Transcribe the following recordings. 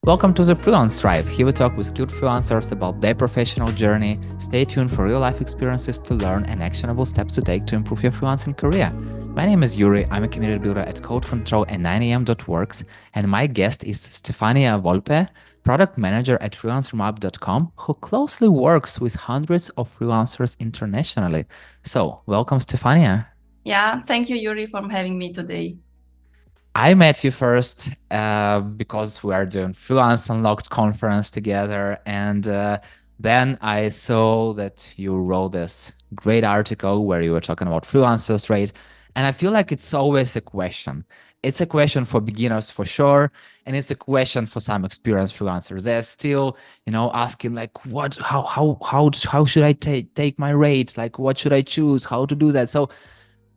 Welcome to the Freelance Tribe. Here we talk with skilled freelancers about their professional journey. Stay tuned for real-life experiences to learn and actionable steps to take to improve your freelancing career. My name is Yuri. I'm a community builder at Code Control and 9am.works, and my guest is Stefania Volpe, product manager at Freelancermap.com, who closely works with hundreds of freelancers internationally. So, welcome, Stefania. Yeah, thank you, Yuri, for having me today. I met you first because we are doing Freelance Unlocked conference together. And then I saw that you wrote this great article where you were talking about freelancers, right? And I feel like it's always a question. It's a question for beginners for sure. And it's a question for some experienced freelancers. They're still, asking like, how should I take my rates? Like, what should I choose? How to do that? So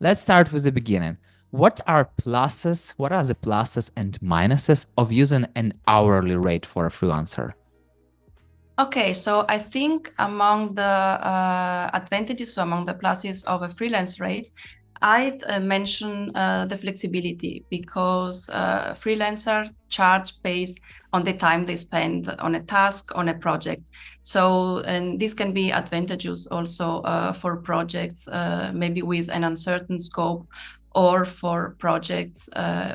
let's start with the beginning. What are the pluses and minuses of using an hourly rate for a freelancer? Okay, so I think among the advantages, so among the pluses of a freelance rate, I'd mention the flexibility, because freelancers charge based on the time they spend on a task, on a project. So, and this can be advantageous also for projects maybe with an uncertain scope, or for projects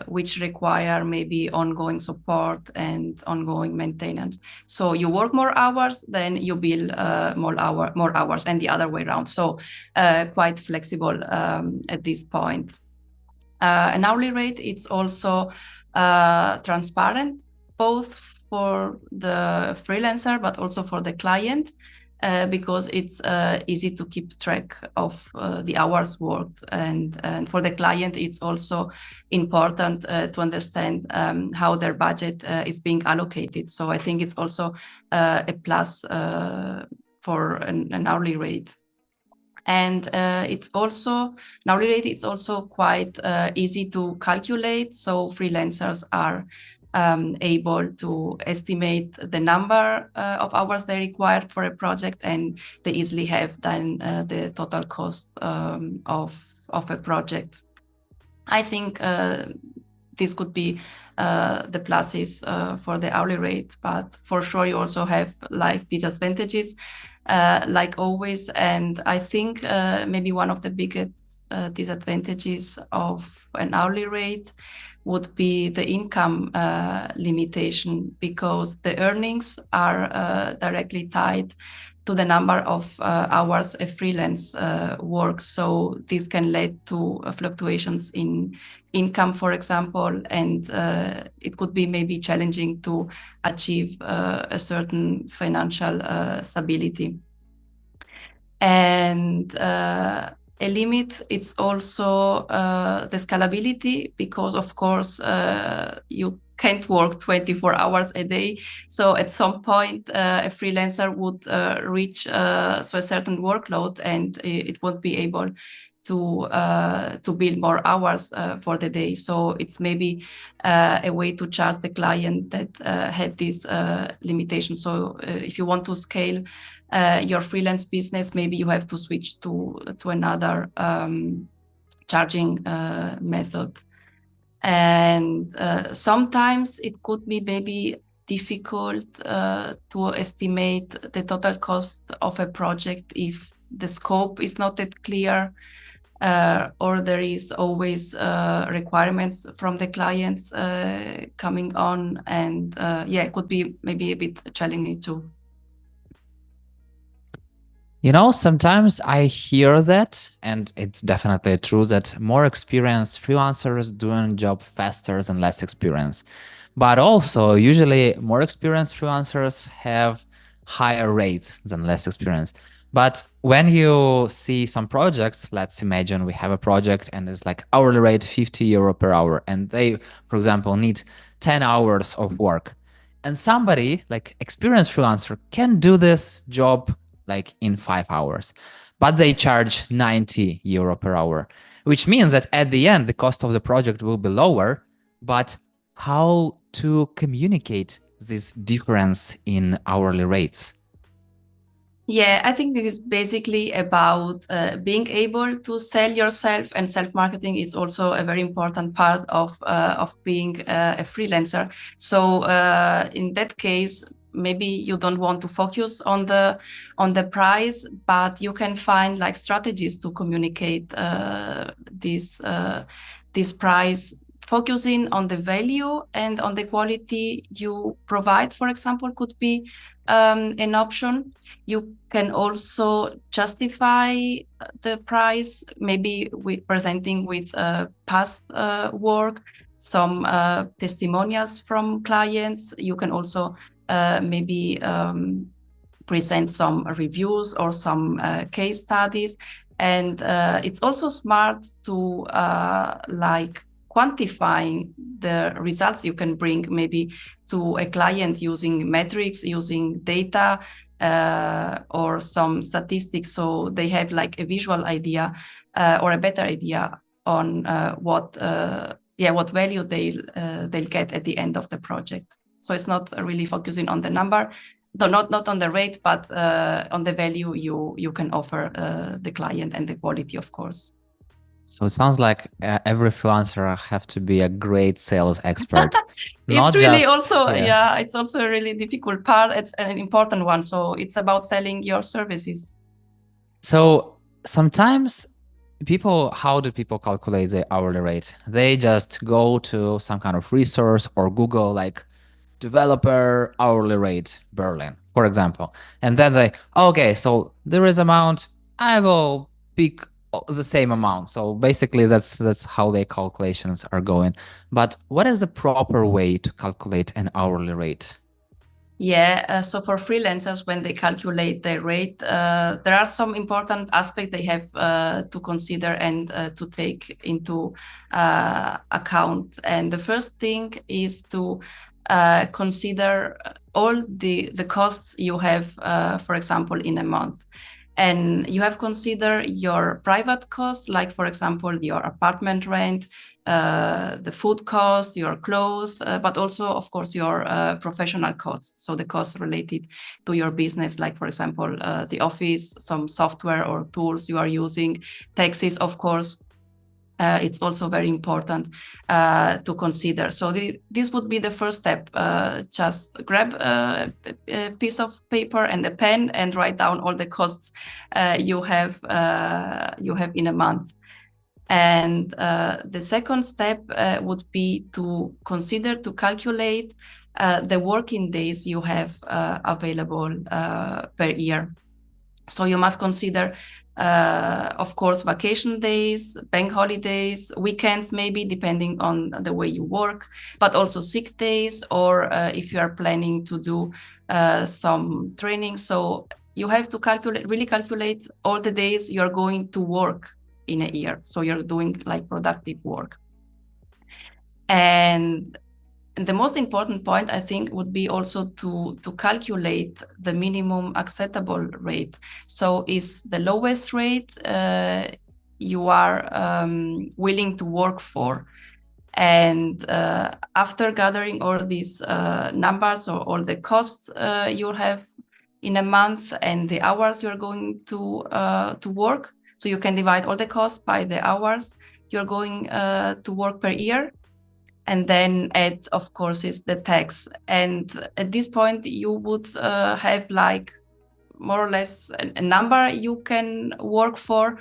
which require maybe ongoing support and ongoing maintenance. So you work more hours, then you bill more hours, and the other way around. So quite flexible at this point. An hourly rate, it's also transparent, both for the freelancer but also for the client. Because it's easy to keep track of the hours worked, and for the client it's also important to understand how their budget is being allocated. So I think it's also a plus for an hourly rate. And it's also, an hourly rate, it's also quite easy to calculate. So freelancers are able to estimate the number of hours they require for a project, and they easily have then the total cost of a project. I think this could be the pluses for the hourly rate, but for sure you also have like disadvantages, like always. And I think maybe one of the biggest disadvantages of an hourly rate would be the income limitation, because the earnings are directly tied to the number of hours a freelance works. So this can lead to fluctuations in income, for example, and it could be maybe challenging to achieve a certain financial stability. And a limit, it's also the scalability, because of course you can't work 24 hours a day. So at some point a freelancer would reach a certain workload, and it won't be able to build more hours for the day. So it's maybe a way to charge the client that had this limitation. So if you want to scale your freelance business, maybe you have to switch to another charging method. And sometimes it could be maybe difficult to estimate the total cost of a project if the scope is not that clear, or there is always requirements from the clients coming on, and it could be maybe a bit challenging too. Sometimes I hear that, and it's definitely true, that more experienced freelancers doing job faster than less experienced. But also, usually more experienced freelancers have higher rates than less experienced. But when you see some projects, let's imagine we have a project and it's like hourly rate 50 euro per hour, and they, for example, need 10 hours of work. And somebody like experienced freelancer can do this job like in 5 hours, but they charge 90 euro per hour, which means that at the end, the cost of the project will be lower. But how to communicate this difference in hourly rates? Yeah, I think this is basically about being able to sell yourself, and self-marketing is also a very important part of being a freelancer. So in that case, maybe you don't want to focus on the price, but you can find like strategies to communicate this price, focusing on the value and on the quality you provide. For example, could be an option. You can also justify the price, maybe with presenting with past work, some testimonials from clients. You can also maybe present some reviews or some case studies. And it's also smart to like quantifying the results you can bring maybe to a client using metrics, using data, or some statistics, so they have like a visual idea or a better idea on what value they'll get at the end of the project. So it's not really focusing on the number, not on the rate, but on the value you can offer the client, and the quality, of course. So it sounds like every freelancer have to be a great sales expert, It's not really just, also, yeah, yes. it's also a really difficult part. It's an important one. So it's about selling your services. So sometimes how do people calculate the hourly rate? They just go to some kind of resource or Google like developer hourly rate Berlin, for example. And then they, okay, so there is amount, I will pick the same amount. So basically that's how their calculations are going. But what is the proper way to calculate an hourly rate? Yeah, so for freelancers, when they calculate their rate, there are some important aspects they have to consider and to take into account. And the first thing is to consider all the costs you have, for example, in a month. And you have consider your private costs, like, for example, your apartment rent, the food costs, your clothes, but also, of course, your professional costs. So the costs related to your business, like, for example, the office, some software or tools you are using, taxes, of course. It's also very important to consider. So this would be the first step. Just grab a piece of paper and a pen and write down all the costs you have in a month. And the second step would be to consider to calculate the working days you have available per year. So you must consider, of course, vacation days, bank holidays, weekends, maybe depending on the way you work, but also sick days, or if you are planning to do some training. So you have to really calculate all the days you're going to work in a year. So you're doing like productive work. And the most important point, I think, would be also to calculate the minimum acceptable rate. So is the lowest rate you are willing to work for. And after gathering all these numbers or all the costs you'll have in a month and the hours you're going to work, so you can divide all the costs by the hours you're going to work per year. And then add, of course, is the tax. And at this point, you would have like more or less a number you can work for.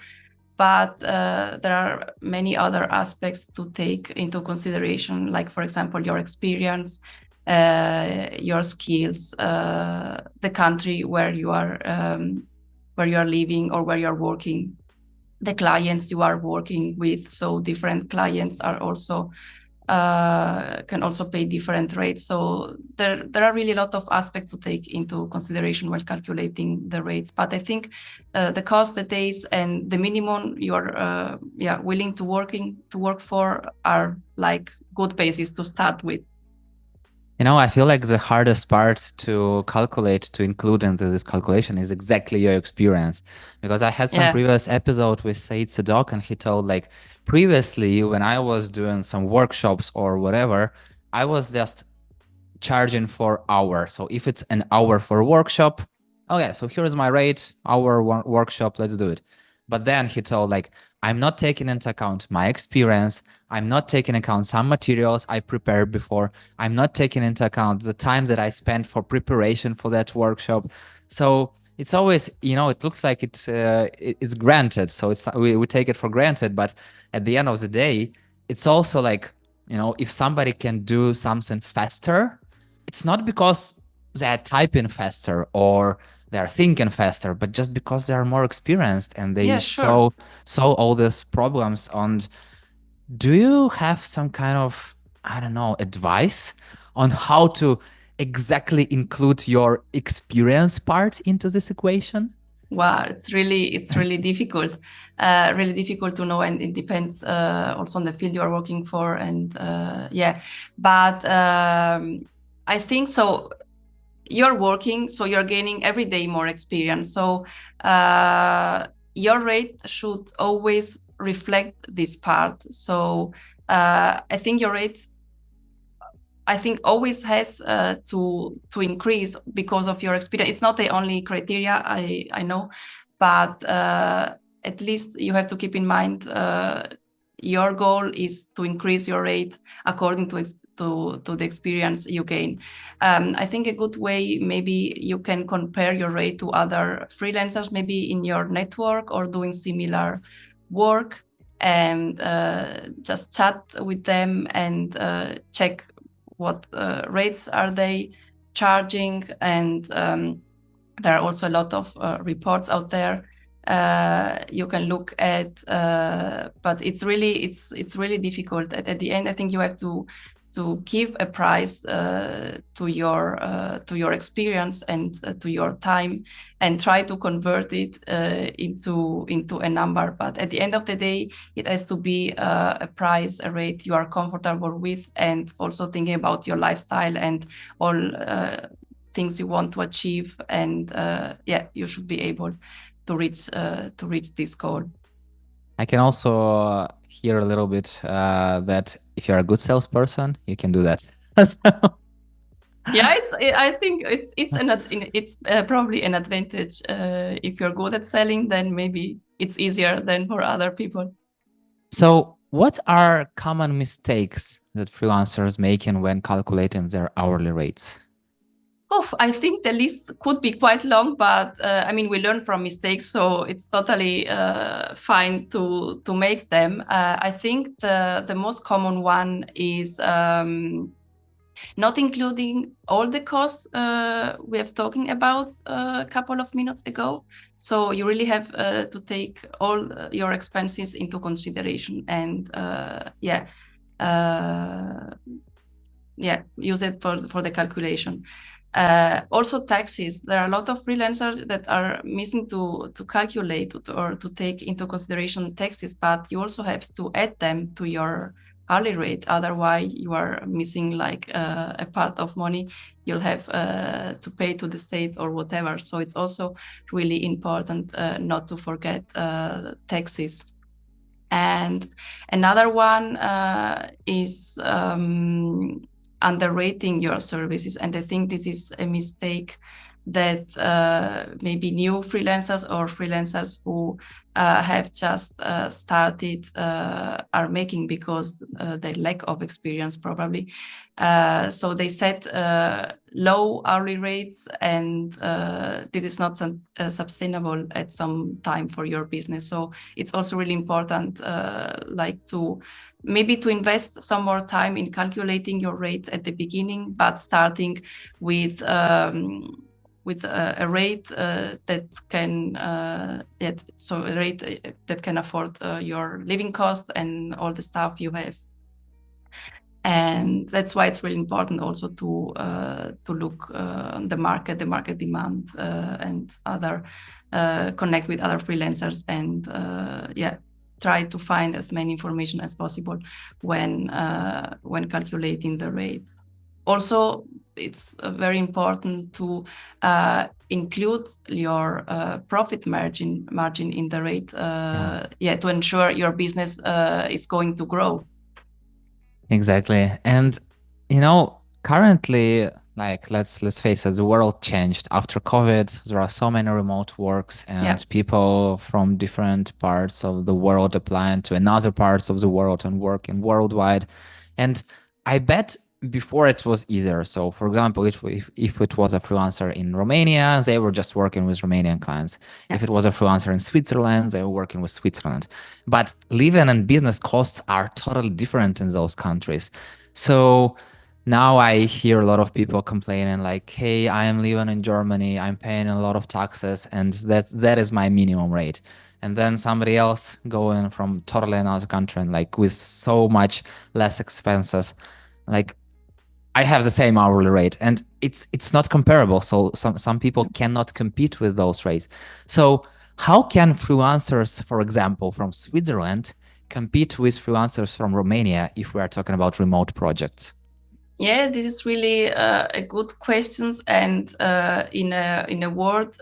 But there are many other aspects to take into consideration, like, for example, your experience, your skills, the country where you are living or where you are working, the clients you are working with. So different clients are also can also pay different rates. So there are really a lot of aspects to take into consideration while calculating the rates. But I think the cost, the days, and the minimum you're willing to work for are like good basis to start with. I feel like the hardest part to calculate, to include into this calculation is exactly your experience. Because I had some Yeah. previous episode with Said Sadok, and he told like previously when I was doing some workshops or whatever, I was just charging for hour. So if it's an hour for a workshop, okay, so here's my rate, our workshop, let's do it. But then he told like, I'm not taking into account my experience. I'm not taking into account some materials I prepared before. I'm not taking into account the time that I spent for preparation for that workshop. So it's always, it looks like it's granted. So we take it for granted. But at the end of the day, it's also like, if somebody can do something faster, it's not because they're typing faster or they're thinking faster, but just because they're more experienced and they Yeah, sure. saw all these problems. And do you have some kind of, I don't know, advice on how to exactly include your experience part into this equation? Wow, it's really difficult, really difficult to know, and it depends also on the field you are working for, and yeah. But I think so. You're working, so you're gaining every day more experience. So your rate should always reflect this part. So I think your rate, I think, always has to increase because of your experience. It's not the only criteria, I know, but at least you have to keep in mind your goal is to increase your rate according to the experience you gain. I think a good way, maybe you can compare your rate to other freelancers, maybe in your network or doing similar work, and just chat with them and check what rates are they charging. And there are also a lot of reports out there you can look at, but it's really difficult. At the end, I think you have to give a price to your experience and to your time, and try to convert it into a number. But at the end of the day, it has to be a price, a rate you are comfortable with, and also thinking about your lifestyle and all things you want to achieve. And yeah, you should be able to reach this goal. I can also hear a little bit that if you're a good salesperson, you can do that. So- Yeah, I think it's probably an advantage. If you're good at selling, then maybe it's easier than for other people. So, what are common mistakes that freelancers making when calculating their hourly rates? Oh, I think the list could be quite long, but I mean, we learn from mistakes, so it's totally fine to make them. I think the most common one is not including all the costs we have talking about a couple of minutes ago. So you really have to take all your expenses into consideration, and use it for the calculation. Also taxes. There are a lot of freelancers that are missing to calculate or to take into consideration taxes, but you also have to add them to your hourly rate. Otherwise, you are missing like a part of money you'll have to pay to the state or whatever. So it's also really important not to forget taxes. And another one is underrating your services. And I think this is a mistake that maybe new freelancers or freelancers who have just started are making because they lack of experience, probably. So they set low hourly rates, and this is not sustainable at some time for your business. So it's also really important, like to maybe to invest some more time in calculating your rate at the beginning, but starting with a rate that can that can afford your living cost and all the stuff you have. And that's why it's really important also to look on the market demand, and other connect with other freelancers, and try to find as many information as possible when calculating the rate. Also, it's very important to include your profit margin in the rate, to ensure your business is going to grow. Exactly. And, currently Like let's face it, the world changed after COVID. There are so many remote works, Yeah. and people from different parts of the world applying to another parts of the world and working worldwide. And I bet before it was easier. So, for example, if it was a freelancer in Romania, they were just working with Romanian clients. Yeah. If it was a freelancer in Switzerland, they were working with Switzerland. But living and business costs are totally different in those countries. So now I hear a lot of people complaining like, "Hey, I am living in Germany. I'm paying a lot of taxes, and that is my minimum rate." And then somebody else going from totally another country and like with so much less expenses, like I have the same hourly rate, and it's not comparable. So some people cannot compete with those rates. So how can freelancers, for example, from Switzerland, compete with freelancers from Romania if we are talking about remote projects? Yeah, this is really a good questions, and in a world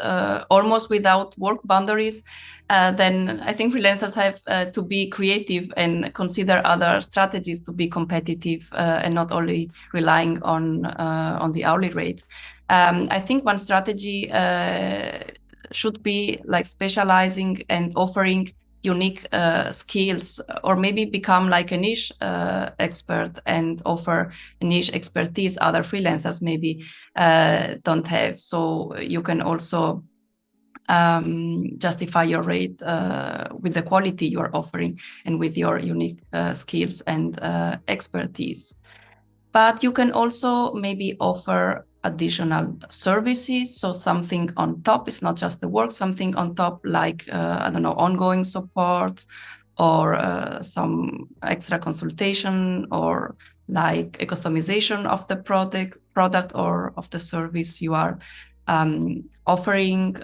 almost without work boundaries, then I think freelancers have to be creative and consider other strategies to be competitive, and not only relying on the hourly rate. I think one strategy should be like specializing and offering unique skills, or maybe become like a niche expert and offer niche expertise other freelancers maybe don't have. So you can also justify your rate with the quality you're offering and with your unique skills and expertise. But you can also maybe offer additional services. So something on top is not just the work, something on top like, I don't know, ongoing support, or some extra consultation, or like a customization of the product or of the service you are offering.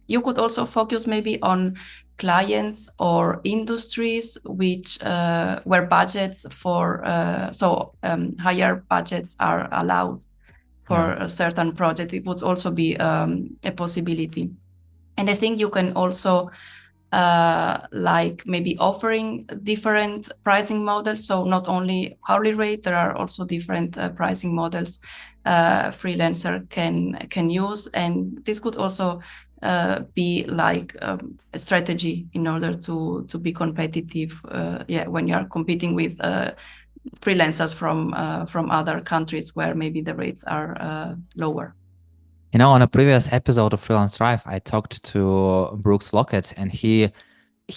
You could also focus maybe on clients or industries which where budgets for higher budgets are allowed for Yeah. a certain project. It would also be a possibility. And I think you can also like maybe offering different pricing models. So not only hourly rate, there are also different pricing models freelancer can use, and this could also be like a strategy in order to be competitive. When you are competing with freelancers from other countries where maybe the rates are lower. You know, on a previous episode of Freelance Drive, I talked to Brooks Lockett, and he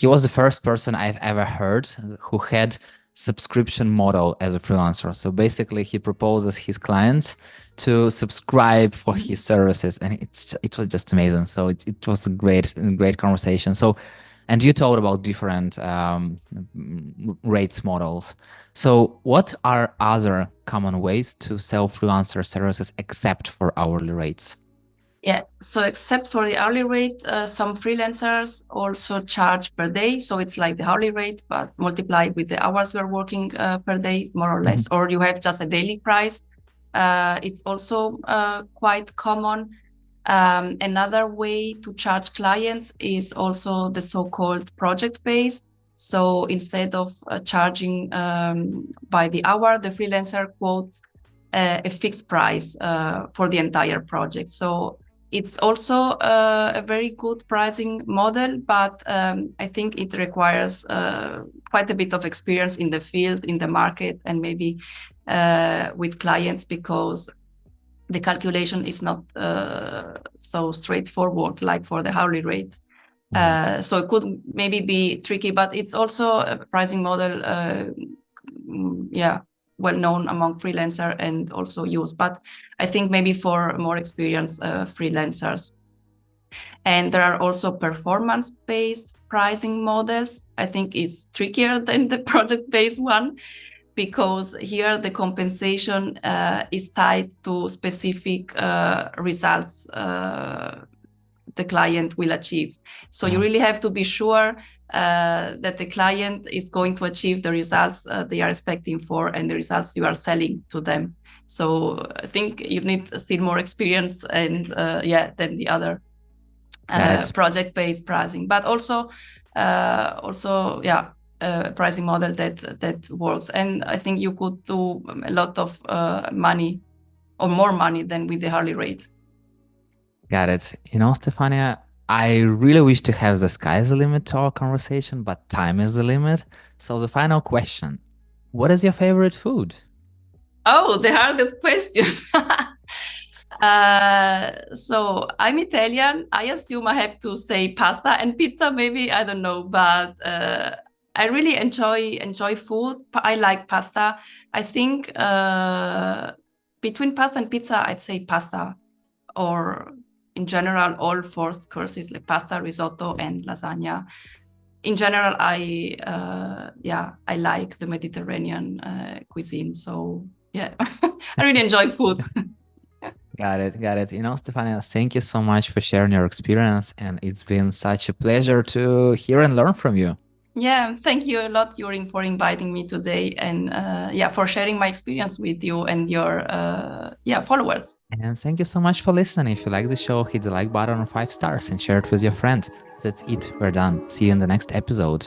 was the first person I've ever heard who had subscription model as a freelancer. So basically, he proposes his clients to subscribe for his services, and it was just amazing. So it was a great conversation. So, and you told about different rates models. So, what are other common ways to sell freelancer services except for hourly rates? Yeah, so except for the hourly rate, some freelancers also charge per day. So it's like the hourly rate, but multiplied with the hours you're working per day, more or less, or you have just a daily price. It's also quite common. Another way to charge clients is also the so-called project base. So instead of charging by the hour, the freelancer quotes a fixed price for the entire project. So it's also a very good pricing model, but I think it requires quite a bit of experience in the field, in the market, and maybe with clients, because the calculation is not so straightforward like for the hourly rate. So it could maybe be tricky, but it's also a pricing model, well known among freelancers and also used. But I think maybe for more experienced freelancers. And there are also performance-based pricing models. I think it's trickier than the project-based one, because here the compensation is tied to specific results the client will achieve. So you really have to be sure that the client is going to achieve the results they are expecting for, and the results you are selling to them. So I think you need still more experience and than the other project-based pricing, but also pricing model that works. And I think you could do a lot of money or more money than with the hourly rate. Got it. Stefania, I really wish to have the sky's the limit to our conversation, but time is the limit. So the final question, what is your favorite food? Oh, the hardest question. So I'm Italian. I assume I have to say pasta and pizza, maybe, I don't know, but I really enjoy food. I like pasta. I think between pasta and pizza, I'd say pasta, or in general, all four courses like pasta, risotto, and lasagna. In general, I like the Mediterranean cuisine. So yeah, I really enjoy food. Got it. Got it. Stefania, thank you so much for sharing your experience. And it's been such a pleasure to hear and learn from you. Yeah, thank you a lot, Yurin, for inviting me today, and for sharing my experience with you and your followers. And thank you so much for listening. If you like the show, hit the like button on 5 stars and share it with your friend. That's it. We're done. See you in the next episode.